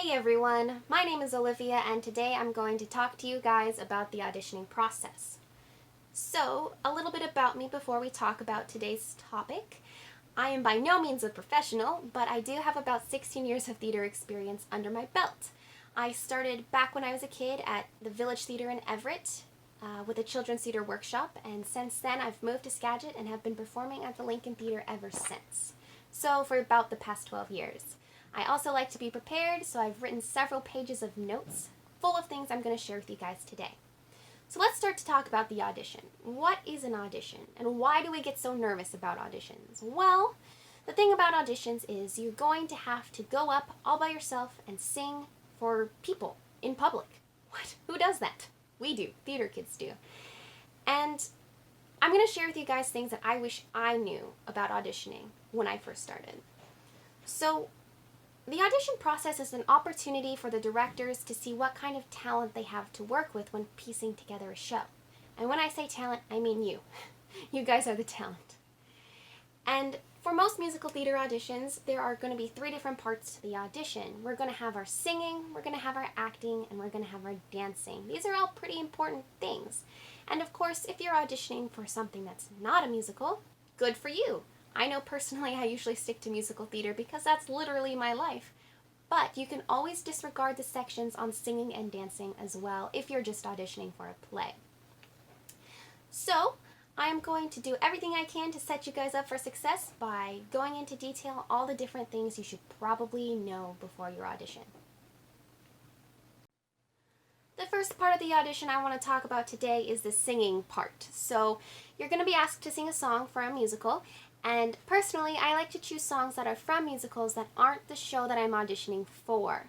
Hey everyone, my name is Olivia and today I'm going to talk to you guys about the auditioning process. So, a little bit about me before we talk about today's topic. I am by no means a professional, but I do have about 16 years of theater experience under my belt. I started back when I was a kid at the Village Theater in Everett with a children's theater workshop, and since then I've moved to Skagit and have been performing at the Lincoln Theater ever since. So, for about the past 12 years. I also like to be prepared, so I've written several pages of notes full of things I'm going to share with you guys today. So let's start to talk about the audition. What is an audition, and why do we get so nervous about auditions? Well, the thing about auditions is you're going to have to go up all by yourself and sing for people in public. What? Who does that? We do. Theater kids do. And I'm going to share with you guys things that I wish I knew about auditioning when I first started. So, the audition process is an opportunity for the directors to see what kind of talent they have to work with when piecing together a show. And when I say talent, I mean you. You guys are the talent. And for most musical theater auditions, there are going to be 3 different parts to the audition. We're going to have our singing, we're going to have our acting, and we're going to have our dancing. These are all pretty important things. And of course, if you're auditioning for something that's not a musical, good for you. I know personally I usually stick to musical theater because that's literally my life. But you can always disregard the sections on singing and dancing as well if you're just auditioning for a play. So, I'm going to do everything I can to set you guys up for success by going into detail all the different things you should probably know before your audition. The first part of the audition I want to talk about today is the singing part. So, you're going to be asked to sing a song for a musical. And personally, I like to choose songs that are from musicals that aren't the show that I'm auditioning for.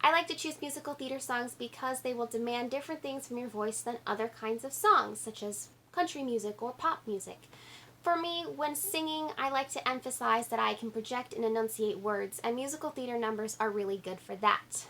I like to choose musical theater songs because they will demand different things from your voice than other kinds of songs, such as country music or pop music. For me, when singing, I like to emphasize that I can project and enunciate words, and musical theater numbers are really good for that.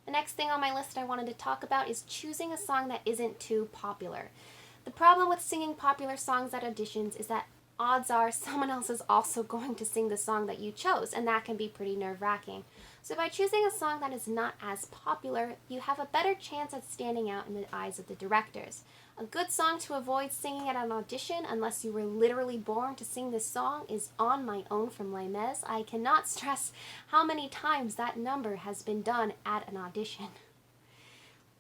The next thing on my list I wanted to talk about is choosing a song that isn't too popular. The problem with singing popular songs at auditions is that odds are someone else is also going to sing the song that you chose, and that can be pretty nerve-wracking. So by choosing a song that is not as popular, you have a better chance at standing out in the eyes of the directors. A good song to avoid singing at an audition, unless you were literally born to sing this song, is On My Own from Les Mis. I cannot stress how many times that number has been done at an audition.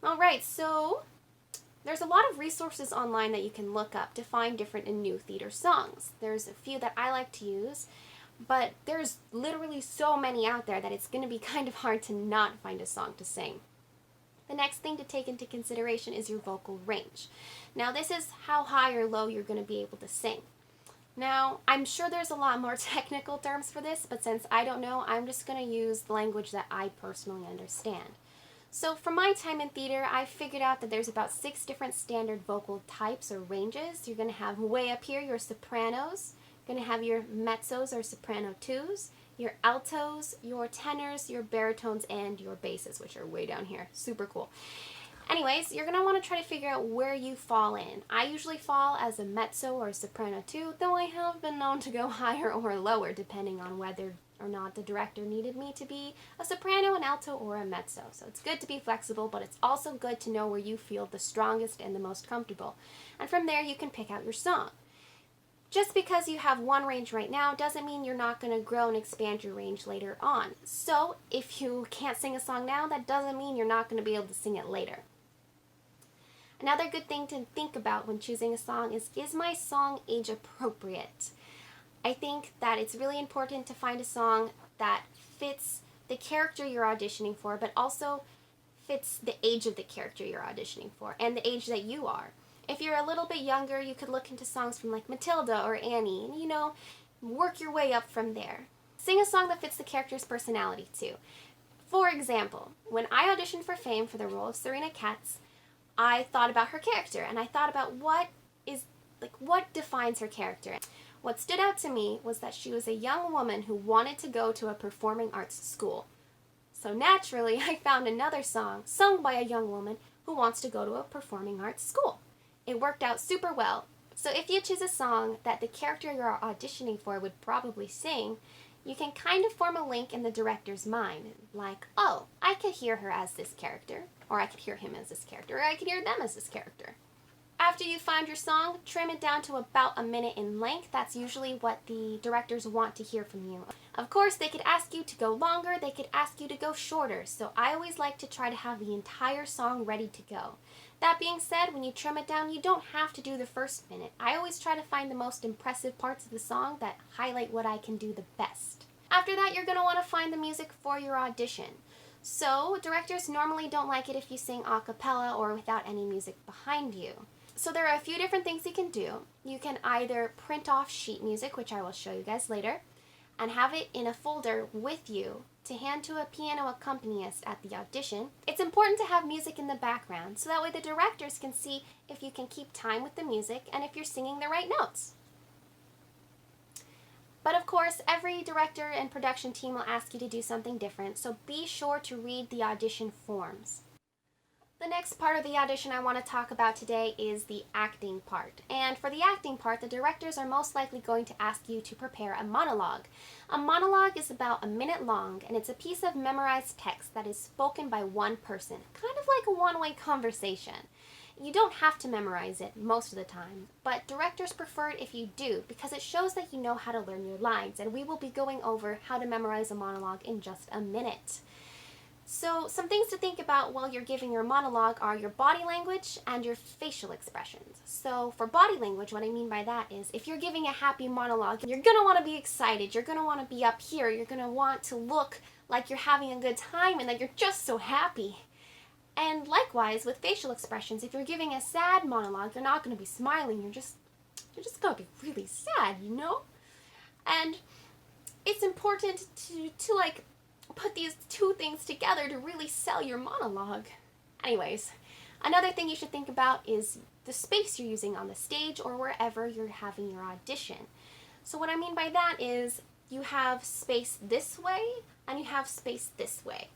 Alright, so there's a lot of resources online that you can look up to find different and new theater songs. There's a few that I like to use, but there's literally so many out there that it's going to be kind of hard to not find a song to sing. The next thing to take into consideration is your vocal range. Now, this is how high or low you're going to be able to sing. Now, I'm sure there's a lot more technical terms for this, but since I don't know, I'm just going to use the language that I personally understand. So from my time in theater, I figured out that there's about 6 different standard vocal types or ranges. You're going to have way up here your sopranos, you're going to have your mezzos or soprano 2s, your altos, your tenors, your baritones, and your basses, which are way down here. Super cool. Anyways, you're going to want to try to figure out where you fall in. I usually fall as a mezzo or a soprano 2, though I have been known to go higher or lower depending on whether or not the director needed me to be a soprano, an alto, or a mezzo. So it's good to be flexible, but it's also good to know where you feel the strongest and the most comfortable. And from there, you can pick out your song. Just because you have one range right now doesn't mean you're not going to grow and expand your range later on. So if you can't sing a song now, that doesn't mean you're not going to be able to sing it later. Another good thing to think about when choosing a song is my song age appropriate? I think that it's really important to find a song that fits the character you're auditioning for, but also fits the age of the character you're auditioning for, and the age that you are. If you're a little bit younger, you could look into songs from like Matilda or Annie, and work your way up from there. Sing a song that fits the character's personality too. For example, when I auditioned for Fame for the role of Serena Katz, I thought about her character, and I thought about what defines her character. What stood out to me was that she was a young woman who wanted to go to a performing arts school. So naturally, I found another song sung by a young woman who wants to go to a performing arts school. It worked out super well. So if you choose a song that the character you're auditioning for would probably sing, you can kind of form a link in the director's mind, like, oh, I could hear her as this character, or I could hear him as this character, or I could hear them as this character. After you find your song, trim it down to about a minute in length. That's usually what the directors want to hear from you. Of course, they could ask you to go longer, they could ask you to go shorter, so I always like to try to have the entire song ready to go. That being said, when you trim it down, you don't have to do the first minute. I always try to find the most impressive parts of the song that highlight what I can do the best. After that, you're going to want to find the music for your audition. So, directors normally don't like it if you sing a cappella or without any music behind you. So there are a few different things you can do. You can either print off sheet music, which I will show you guys later, and have it in a folder with you to hand to a piano accompanist at the audition. It's important to have music in the background so that way the directors can see if you can keep time with the music and if you're singing the right notes. But of course, every director and production team will ask you to do something different, so be sure to read the audition forms. The next part of the audition I want to talk about today is the acting part. And for the acting part, the directors are most likely going to ask you to prepare a monologue. A monologue is about a minute long, and it's a piece of memorized text that is spoken by one person, kind of like a one-way conversation. You don't have to memorize it most of the time, but directors prefer it if you do because it shows that you know how to learn your lines, and we will be going over how to memorize a monologue in just a minute. So some things to think about while you're giving your monologue are your body language and your facial expressions. So for body language, what I mean by that is if you're giving a happy monologue, you're going to want to be excited, you're going to want to be up here, you're going to want to look like you're having a good time and that you're just so happy. And likewise with facial expressions, if you're giving a sad monologue, you're not going to be smiling, you're just going to be really sad, you know? And it's important to like put these two things together to really sell your monologue. Anyways, another thing you should think about is the space you're using on the stage or wherever you're having your audition. So what I mean by that is you have space this way and you have space this way.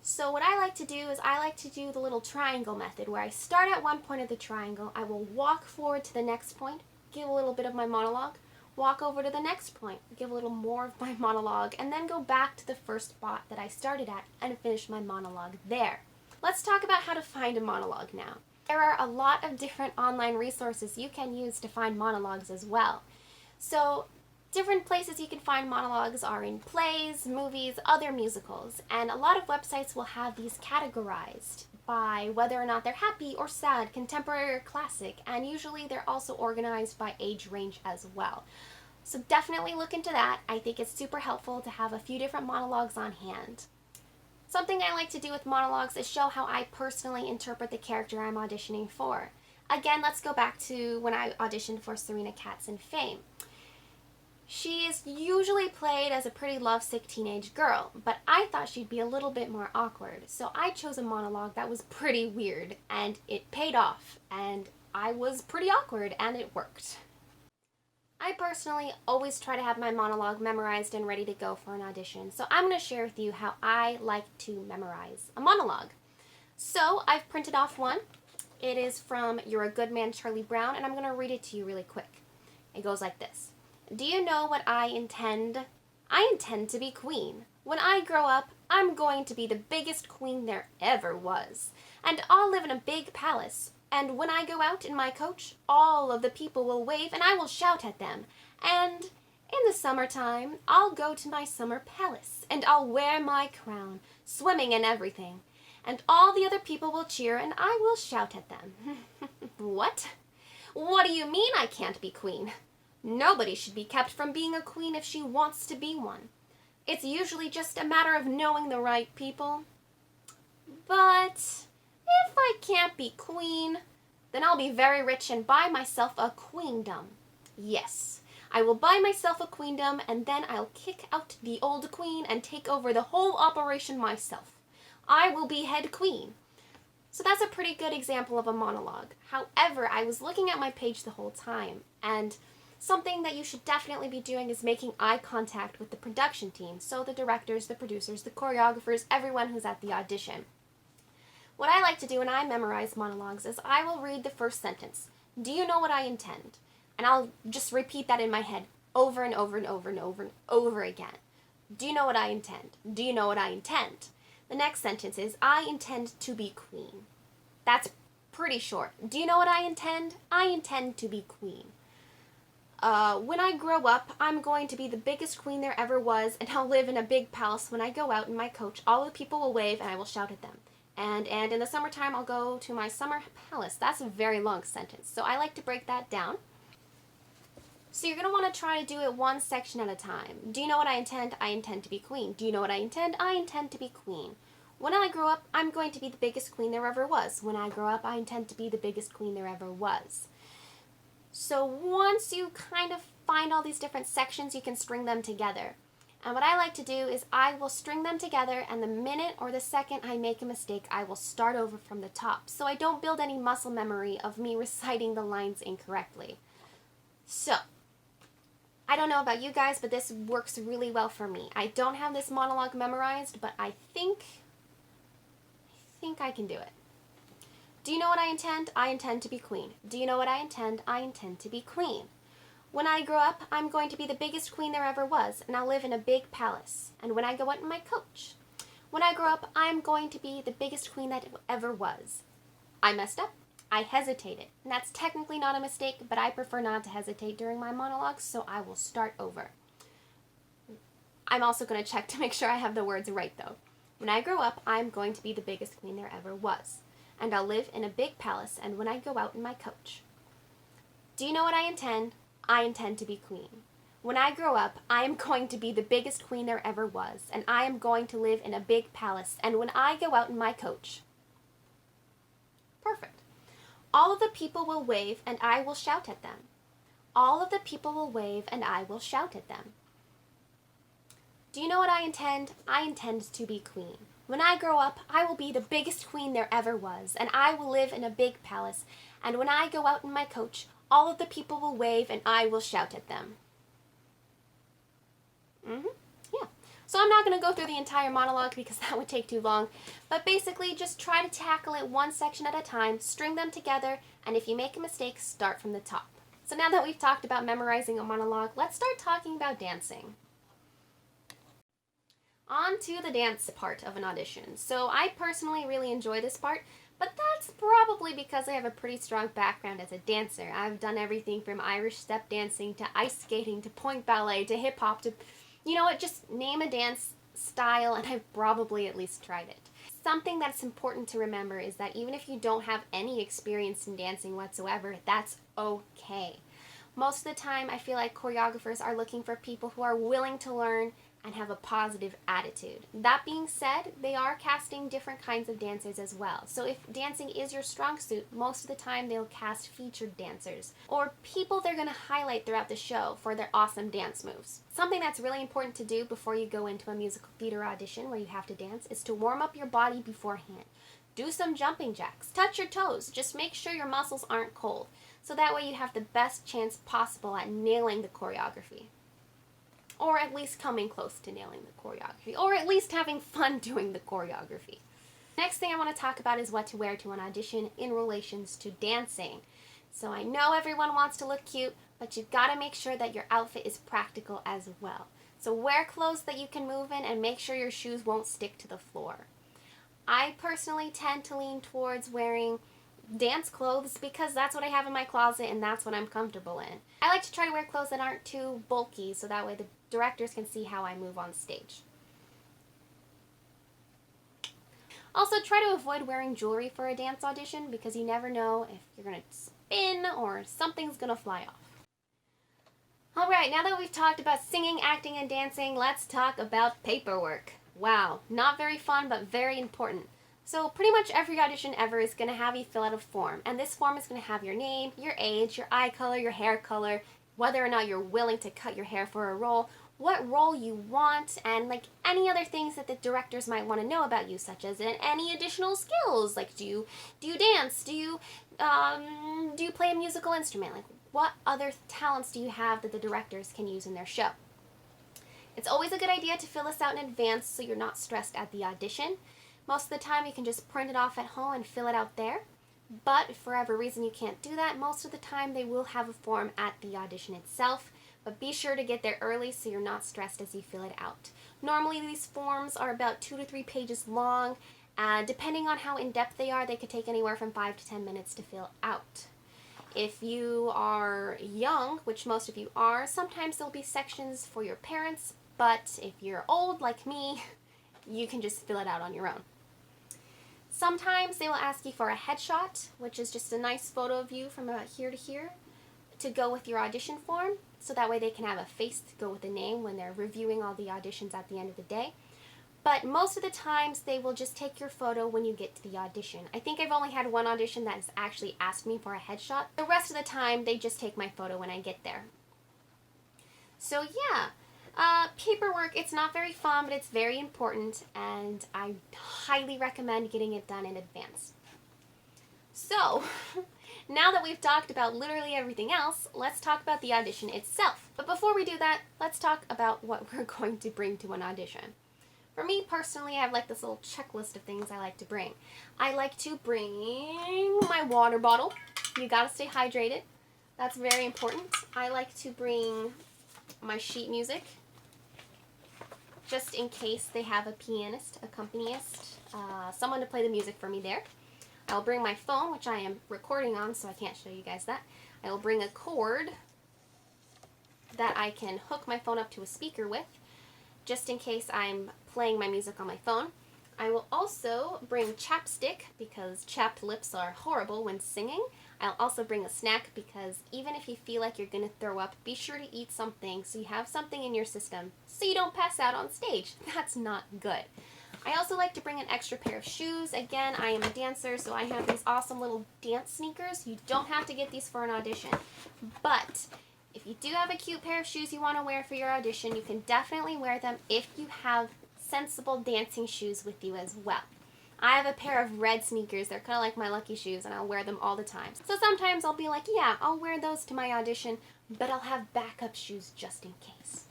So what I like to do is I like to do the little triangle method where I start at one point of the triangle, I will walk forward to the next point, give a little bit of my monologue, walk over to the next point, give a little more of my monologue, and then go back to the first spot that I started at and finish my monologue there. Let's talk about how to find a monologue now. There are a lot of different online resources you can use to find monologues as well. So different places you can find monologues are in plays, movies, other musicals, and a lot of websites will have these categorized by whether or not they're happy or sad, contemporary or classic, and usually they're also organized by age range as well. So definitely look into that. I think it's super helpful to have a few different monologues on hand. Something I like to do with monologues is show how I personally interpret the character I'm auditioning for. Again, let's go back to when I auditioned for Serena Katz in Fame. She is usually played as a pretty lovesick teenage girl, but I thought she'd be a little bit more awkward, so I chose a monologue that was pretty weird, and it paid off, and I was pretty awkward, and it worked. I personally always try to have my monologue memorized and ready to go for an audition, so I'm going to share with you how I like to memorize a monologue. So I've printed off one. It is from You're a Good Man, Charlie Brown, and I'm going to read it to you really quick. It goes like this. Do you know what I intend? I intend to be queen. When I grow up, I'm going to be the biggest queen there ever was. And I'll live in a big palace. And when I go out in my coach, all of the people will wave and I will shout at them. And in the summertime, I'll go to my summer palace and I'll wear my crown, swimming and everything. And all the other people will cheer and I will shout at them. What? What do you mean I can't be queen? Nobody should be kept from being a queen if she wants to be one. It's usually just a matter of knowing the right people. But if I can't be queen, then I'll be very rich and buy myself a queendom. Yes, I will buy myself a queendom and then I'll kick out the old queen and take over the whole operation myself. I will be head queen. So that's a pretty good example of a monologue. However, I was looking at my page the whole time, and something that you should definitely be doing is making eye contact with the production team, so the directors, the producers, the choreographers, everyone who's at the audition. What I like to do when I memorize monologues is I will read the first sentence. Do you know what I intend? And I'll just repeat that in my head over and over and over and over and over again. Do you know what I intend? Do you know what I intend? The next sentence is, I intend to be queen. That's pretty short. Do you know what I intend? I intend to be queen. When I grow up, I'm going to be the biggest queen there ever was, and I'll live in a big palace. When I go out in my coach, all the people will wave and I will shout at them. And in the summertime, I'll go to my summer palace. That's a very long sentence, so I like to break that down. So you're going to want to try to do it one section at a time. Do you know what I intend? I intend to be queen. Do you know what I intend? I intend to be queen. When I grow up, I'm going to be the biggest queen there ever was. When I grow up, I intend to be the biggest queen there ever was. So once you kind of find all these different sections, you can string them together. And what I like to do is I will string them together, and the minute or the second I make a mistake, I will start over from the top, so I don't build any muscle memory of me reciting the lines incorrectly. So, I don't know about you guys, but this works really well for me. I don't have this monologue memorized, but I think I can do it. Do you know what I intend? I intend to be queen. Do you know what I intend? I intend to be queen. When I grow up, I'm going to be the biggest queen there ever was, and I'll live in a big palace. And when I go out in my coach. When I grow up, I'm going to be the biggest queen that ever was. I messed up. I hesitated. And that's technically not a mistake, but I prefer not to hesitate during my monologues, so I will start over. I'm also going to check to make sure I have the words right, though. When I grow up, I'm going to be the biggest queen there ever was. And I'll live in a big palace, and when I go out in my coach. Do you know what I intend? I intend to be queen. When I grow up, I am going to be the biggest queen there ever was, and I am going to live in a big palace, and when I go out in my coach. Perfect. All of the people will wave, and I will shout at them. All of the people will wave, and I will shout at them. Do you know what I intend? I intend to be queen. When I grow up, I will be the biggest queen there ever was, and I will live in a big palace, and when I go out in my coach, all of the people will wave, and I will shout at them. Yeah. So I'm not going to go through the entire monologue because that would take too long, but basically just try to tackle it one section at a time, string them together, and if you make a mistake, start from the top. So now that we've talked about memorizing a monologue, let's start talking about dancing. On to the dance part of an audition. So I personally really enjoy this part, but that's probably because I have a pretty strong background as a dancer. I've done everything from Irish step dancing to ice skating to point ballet to hip hop to, you know what, just name a dance style and I've probably at least tried it. Something that's important to remember is that even if you don't have any experience in dancing whatsoever, that's okay. Most of the time I feel like choreographers are looking for people who are willing to learn and have a positive attitude. That being said, they are casting different kinds of dancers as well. So if dancing is your strong suit, most of the time they'll cast featured dancers or people they're going to highlight throughout the show for their awesome dance moves. Something that's really important to do before you go into a musical theater audition where you have to dance is to warm up your body beforehand. Do some jumping jacks, touch your toes, just make sure your muscles aren't cold. So that way you have the best chance possible at nailing the choreography. Or at least coming close to nailing the choreography, or at least having fun doing the choreography. Next thing I want to talk about is what to wear to an audition in relations to dancing. So I know everyone wants to look cute, but you've got to make sure that your outfit is practical as well. So wear clothes that you can move in and make sure your shoes won't stick to the floor. I personally tend to lean towards wearing dance clothes because that's what I have in my closet and that's what I'm comfortable in. I like to try to wear clothes that aren't too bulky so that way the directors can see how I move on stage. Also, try to avoid wearing jewelry for a dance audition because you never know if you're going to spin or something's going to fly off. Alright, now that we've talked about singing, acting, and dancing, let's talk about paperwork. Wow, not very fun, but very important. So pretty much every audition ever is going to have you fill out a form, and this form is going to have your name, your age, your eye color, your hair color, whether or not you're willing to cut your hair for a role, what role you want, and like any other things that the directors might want to know about you, such as any additional skills, like do you dance, do you play a musical instrument, like what other talents do you have that the directors can use in their show. It's always a good idea to fill this out in advance so you're not stressed at the audition. Most of the time you can just print it off at home and fill it out there. But if for whatever reason you can't do that, most of the time they will have a form at the audition itself. but be sure to get there early so you're not stressed as you fill it out. Normally these forms are about 2 to 3 pages long, and depending on how in-depth they are, they could take anywhere from 5 to 10 minutes to fill out. If you are young, which most of you are, sometimes there'll be sections for your parents, but if you're old like me, you can just fill it out on your own. Sometimes they will ask you for a headshot, which is just a nice photo of you from about here to here, to go with your audition form, so that way they can have a face to go with the name when they're reviewing all the auditions at the end of the day. But most of the times they will just take your photo when you get to the audition. I think I've only had one audition that has actually asked me for a headshot. The rest of the time they just take my photo when I get there. So yeah, paperwork, it's not very fun, but it's very important, and I highly recommend getting it done in advance. So, now that we've talked about literally everything else, let's talk about the audition itself. But before we do that, let's talk about what we're going to bring to an audition. For me personally, I have like this little checklist of things I like to bring. I like to bring my water bottle. You gotta stay hydrated. That's very important. I like to bring my sheet music, just in case they have a pianist, accompanist, someone to play the music for me there. I'll bring my phone, which I am recording on, so I can't show you guys that. I will bring a cord that I can hook my phone up to a speaker with, just in case I'm playing my music on my phone. I will also bring chapstick, because chapped lips are horrible when singing. I'll also bring a snack, because even if you feel like you're going to throw up, be sure to eat something so you have something in your system so you don't pass out on stage. That's not good. I also like to bring an extra pair of shoes. Again, I am a dancer, so I have these awesome little dance sneakers. You don't have to get these for an audition, but if you do have a cute pair of shoes you want to wear for your audition, you can definitely wear them if you have sensible dancing shoes with you as well. I have a pair of red sneakers. They're kind of like my lucky shoes, and I'll wear them all the time. So sometimes I'll be like, yeah, I'll wear those to my audition, but I'll have backup shoes just in case.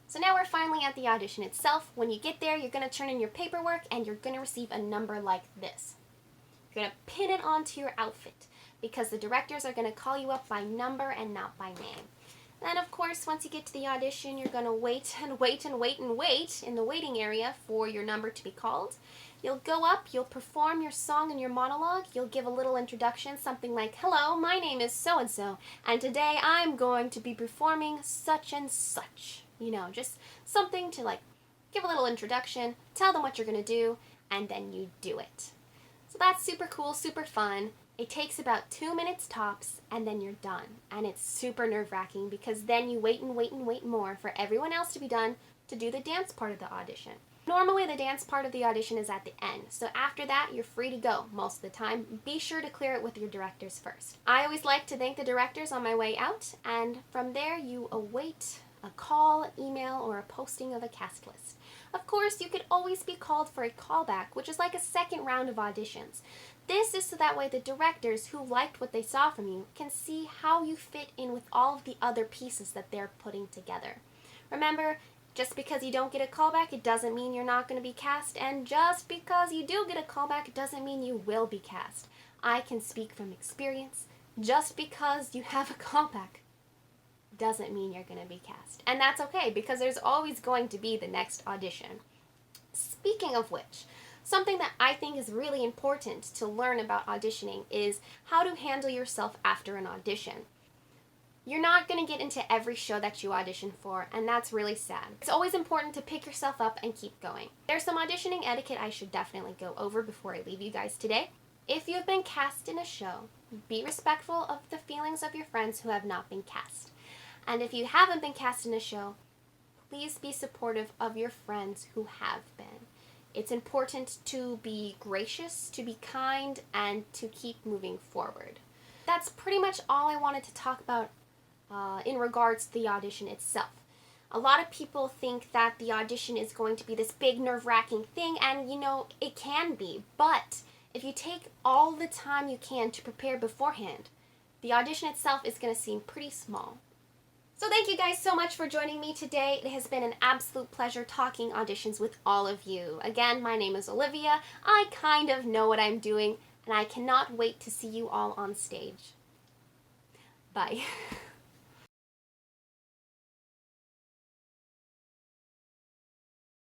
So now we're finally at the audition itself. When you get there, you're going to turn in your paperwork, and you're going to receive a number like this. You're going to pin it onto your outfit, because the directors are going to call you up by number and not by name. Then, of course, once you get to the audition, you're going to wait and wait and wait and wait in the waiting area for your number to be called. You'll go up, you'll perform your song and your monologue, you'll give a little introduction, something like, hello, my name is so-and-so, and today I'm going to be performing such and such. You know, just something to like give a little introduction, tell them what you're going to do, and then you do it. So that's super cool, super fun. It takes about 2 minutes tops, and then you're done. And it's super nerve-wracking, because then you wait and wait and wait more for everyone else to be done to do the dance part of the audition. Normally the dance part of the audition is at the end, so after that you're free to go most of the time. Be sure to clear it with your directors first. I always like to thank the directors on my way out, and from there you await a call, email, or a posting of a cast list. Of course, you could always be called for a callback, which is like a second round of auditions. This is so that way the directors who liked what they saw from you can see how you fit in with all of the other pieces that they're putting together. Remember, just because you don't get a callback, it doesn't mean you're not going to be cast, and just because you do get a callback, it doesn't mean you will be cast. I can speak from experience. Just because you have a callback doesn't mean you're going to be cast. And that's okay, because there's always going to be the next audition. Speaking of which, something that I think is really important to learn about auditioning is how to handle yourself after an audition. You're not going to get into every show that you audition for, and that's really sad. It's always important to pick yourself up and keep going. There's some auditioning etiquette I should definitely go over before I leave you guys today. If you've been cast in a show, be respectful of the feelings of your friends who have not been cast. And if you haven't been cast in a show, please be supportive of your friends who have been. It's important to be gracious, to be kind, and to keep moving forward. That's pretty much all I wanted to talk about in regards to the audition itself. A lot of people think that the audition is going to be this big nerve-wracking thing, and you know, it can be, but if you take all the time you can to prepare beforehand, the audition itself is going to seem pretty small. So thank you guys so much for joining me today. It has been an absolute pleasure talking auditions with all of you. Again, my name is Olivia. I kind of know what I'm doing, and I cannot wait to see you all on stage. Bye.